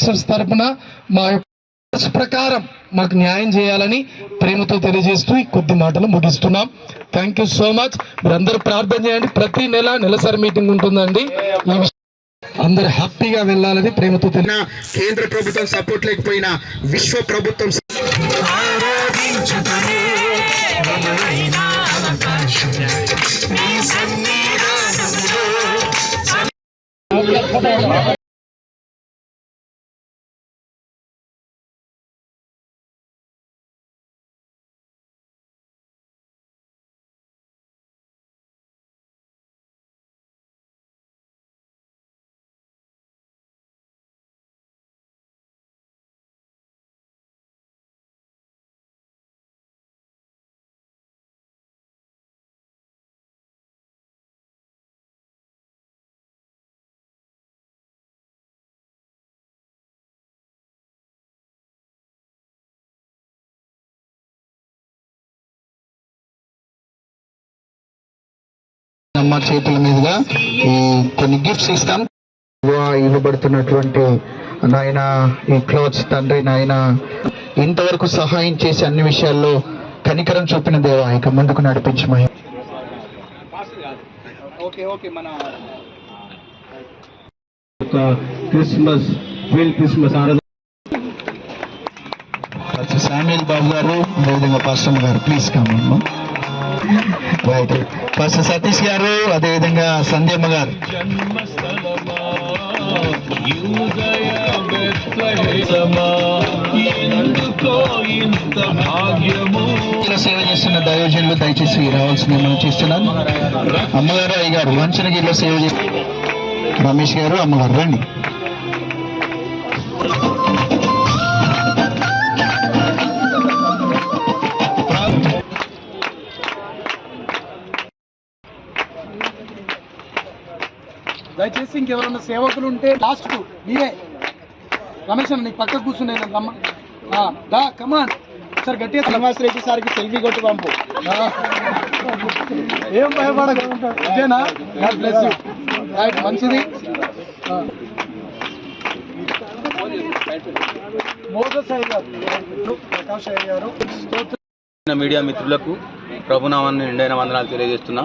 Officers తరపున మా యొక్క ప్రకారం మాకు న్యాయం చేయాలని ప్రేమతో తెలియజేస్తూ ఈ కొద్ది మాటలు ముగిస్తున్నాం. Thank you so much. మీరందరూ ప్రార్థన చేయండి. ప్రతి నెల నెలసరి మీటింగ్ ఉంటుందండి. అందరు హ్యాపీగా వెళ్ళాలని ప్రేమతో కేంద్ర ప్రభుత్వం సపోర్ట్ లేకపోయినా విశ్వ ప్రభుత్వం అమ్మ చేతుల మీదుగా ఈ కొన్ని గిఫ్ట్స్ ఇస్తాం. ఇవ్వబడుతున్నటువంటి నాయన ఈ క్లాత్స్ తండ్రి నాయన ఇంతవరకు సహాయం చేసి అన్ని విషయాల్లో కనికరం చూపిన దేవా ఇక ముందుకు నడిపించమని క్రిస్మస్ శామ్యూల్ బాబు గారు అదేవిధంగా పాస్టర్ గారు ప్లీజ్ కమ్మమ్మ. రైట్. ఫస్ట్ సతీష్ గారు అదేవిధంగా సంధ్యమ్మ గారు సేవ చేస్తున్న దైవజనులు దయచేసి రావాల్సింది మనం చేస్తున్నాను. అమ్మగారు అయ్యగారు వంచనగిరిలో సేవ చేసి రమేష్ గారు అమ్మగారు రండి. దయచేసి ఇంకెవరన్నా సేవకులు ఉంటే లాస్ట్ మీరే రమేష్ అన్న నీకు పక్క కూర్చున్నాయి కమాన్ సార్ గట్టిగా శ్రీనివాస్ రెడ్డి సార్కి సెల్ఫీ కొట్టి పంపు. ఏం భయపడగలుగుతానా. God bless you. రైట్ మంచిది. మోసస్ అయ్య గారు ప్రకాష్ అయ్య గారు మీడియా మిత్రులకు ప్రభునామాన్ని నిండైన వందనాలు తెలియజేస్తున్నా.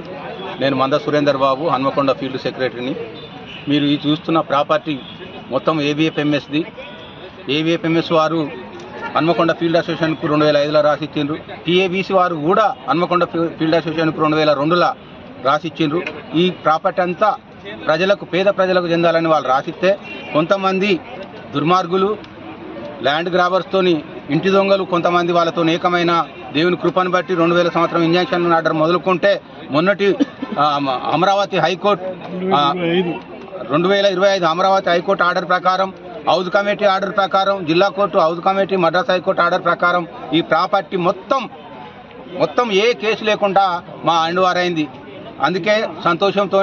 నేను మంద సురేందర్ బాబు, హన్మకొండ ఫీల్డ్ సెక్రటరీని. మీరు ఈ చూస్తున్న ప్రాపర్టీ మొత్తం ఏబిఎఫ్ఎంఎస్ది. ఏబిఎఫ్ఎంఎస్ వారు హన్మకొండ ఫీల్డ్ అసోసియేషన్కు 2005లో రాసిచ్చిండ్రు. టీఏబీసీ వారు కూడా హన్మకొండ ఫీల్డ్ అసోసియేషన్కు 2002లో రాసిచ్చిండ్రు. ఈ ప్రాపర్టీ అంతా ప్రజలకు, పేద ప్రజలకు చెందాలని వాళ్ళు రాసిస్తే కొంతమంది దుర్మార్గులు, ల్యాండ్ గ్రాబర్స్తోని, ఇంటి దొంగలు కొంతమంది వాళ్ళతో ఏకమైన దేవుని కృపను బట్టి 2000 సంవత్సరం ఇంజక్షన్ ఆర్డర్ మొదలుకుంటే మొన్నటి Amaravati high court 2025 Amaravati high court order ప్రకారం, హౌజ్ కమిటీ ఆర్డర్ ప్రకారం, జిల్లా court, house committee, Madras high court order ప్రకారం ఈ ప్రాపర్టీ మొత్తం ఏ కేసు లేకుండా మా అండువారైంది. అందుకే సంతోషంతో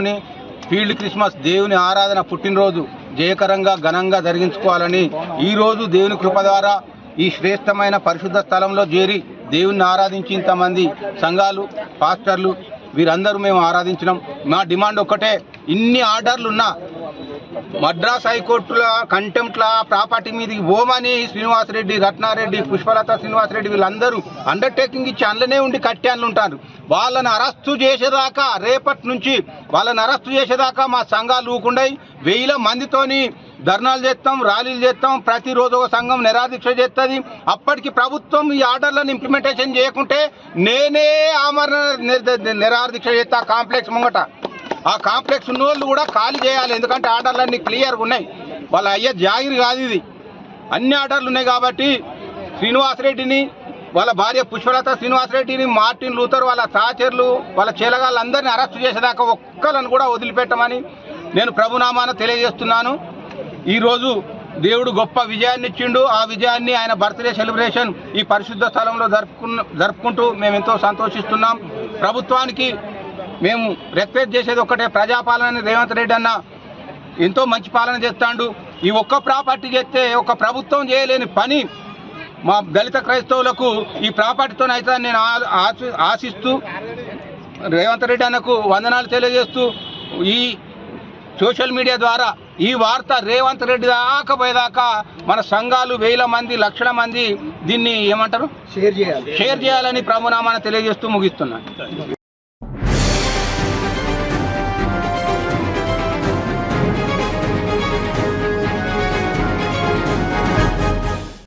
ఫీల్డ్ క్రిస్మస్ దేవుని ఆరాధన పుట్టినరోజు జయకరంగా ఘనంగా జరిగించుకోవాలని ఈరోజు దేవుని కృప ద్వారా ఈ శ్రేష్టమైన పరిశుద్ధ స్థలంలో చేరి దేవుణ్ణి ఆరాధించి ఇంతమంది సంఘాలు, పాస్టర్లు వీరందరూ మేము ఆరాధించినాం. మా డిమాండ్ ఒక్కటే, ఇన్ని ఆర్డర్లున్నా మద్రాస్ హైకోర్టుల కంటెంప్ట్ల ప్రాపర్టీ మీదకి పోమని శ్రీనివాసరెడ్డి, రత్నారెడ్డి, పుష్పలత శ్రీనివాసరెడ్డి వీళ్ళందరూ అండర్టేకింగ్ ఇచ్చి అందులోనే ఉండి కట్టాన్లు ఉంటారు. వాళ్ళని అరెస్టు చేసేదాకా, రేపటి నుంచి వాళ్ళని అరెస్టు చేసేదాకా మా సంఘాలు ఊకుండాయి. 1000 మందితోని ధర్నాలు చేస్తాం, ర్యాలీలు చేస్తాం. ప్రతిరోజు ఒక సంఘం నిరాదీక్ష చేస్తుంది. అప్పటికి ప్రభుత్వం ఈ ఆర్డర్లను ఇంప్లిమెంటేషన్ చేయకుంటే నేనే ఆమరణ నిరాదీక్ష చేస్తా కాంప్లెక్స్ ముంగట. ఆ కాంప్లెక్స్ ఉన్న వాళ్ళు కూడా ఖాళీ చేయాలి. ఎందుకంటే ఆర్డర్లన్నీ క్లియర్గా ఉన్నాయి. వాళ్ళ అయ్యే జాగిరి కాదు ఇది. అన్ని ఆర్డర్లు ఉన్నాయి కాబట్టి శ్రీనివాసరెడ్డిని, వాళ్ళ భార్య పుష్పలత శ్రీనివాసరెడ్డిని, మార్టిన్ లూథర్, వాళ్ళ సహచరులు, వాళ్ళ చెలగాళ్ళందరినీ అరెస్టు చేసేదాకా ఒక్కలను కూడా వదిలిపెట్టమని నేను ప్రభునామాన తెలియజేస్తున్నాను. ఈరోజు దేవుడు గొప్ప విజయాన్ని ఇచ్చిండు. ఆ విజయాన్ని ఆయన బర్త్డే సెలబ్రేషన్ ఈ పరిశుద్ధ స్థలంలో జరుపుకుంటూ మేము ఎంతో సంతోషిస్తున్నాం. ప్రభుత్వానికి మేము రిక్వెస్ట్ చేసేది ఒక్కటే, ప్రజాపాలన రేవంత్ రెడ్డి అన్న ఎంతో మంచి పాలన చేస్తాడు. ఈ ఒక్క ప్రాపర్టీ చేస్తే ఒక ప్రభుత్వం చేయలేని పని మా దళిత క్రైస్తవులకు ఈ ప్రాపర్టీతో అయితే నేను ఆశిస్తూ రేవంత్ రెడ్డి అన్నకు వందనాలు తెలియజేస్తూ ఈ సోషల్ మీడియా ద్వారా ఈ వార్త రేవంత్ రెడ్డి దాకా పోయేదాకా మన సంఘాలు వేల మంది లక్షల మంది దీన్ని ఏమంటారు షేర్ చేయాలని ప్రభునామాన తెలియజేస్తూ ముగిస్తున్నాను.